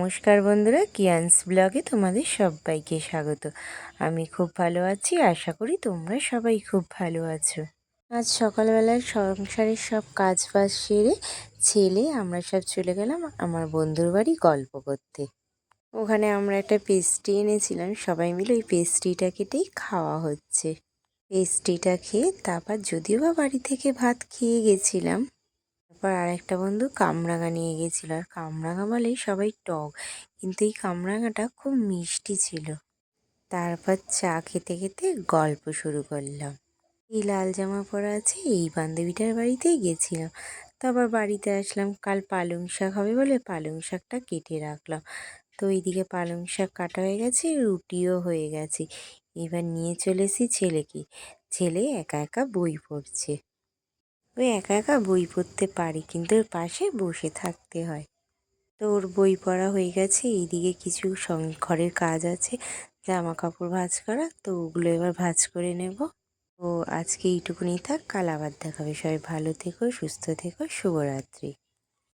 নমস্কার বন্ধুরা, কিয়ান্স ব্লগে তোমাদের সবাইকে স্বাগত। আমি খুব ভালো আছি, আশা করি তোমরা সবাই খুব ভালো আছো। আজ সকালবেলায় সংসারের সব কাজ বাজ সেরে আমরা সব চলে গেলাম আমার বন্ধুর বাড়ি গল্প করতে। ওখানে আমরা একটা পেস্ট্রি এনেছিলাম, সবাই মিলে ওই পেস্ট্রিটা কেটেই খাওয়া হচ্ছে। পেস্ট্রিটা খেয়ে তারপর যদিও বা বাড়ি থেকে ভাত খেয়ে গেছিলাম, তারপর আরেকটা বন্ধু কামরাঙা নিয়ে গেছিল। আর কামরাঙা বলেই সবাই টক, কিন্তু এই কামরাঙাটা খুব মিষ্টি ছিল। তারপর চা খেতে খেতে গল্প শুরু করলাম। এই লাল জামা পরা আছে এই বান্ধবীটার বাড়িতেই গেছিলাম। তারপর বাড়িতে আসলাম, কাল পালং শাক হবে বলে পালং শাকটা কেটে রাখলাম। তো এইদিকে পালং শাক কাটা হয়ে গেছে, রুটিও হয়ে গেছে। এবার নিয়ে চলে এসেছি ছেলেকে। ছেলে একা একা বই পড়ছে। ওই একা একা বই পড়তে পারি, কিন্তু ওর পাশে বসে থাকতে হয়। তো ওর বই পড়া হয়ে গেছে, এইদিকে কিছু ঘরের কাজ আছে, জামা কাপড় ভাঁজ করা, তো ওগুলো এবার ভাঁজ করে নেব। তো আজকে এইটুকুনি থাক, কাল আবার দেখাবে। সবাই ভালো থেকো, সুস্থ থেকো, শুভরাত্রি।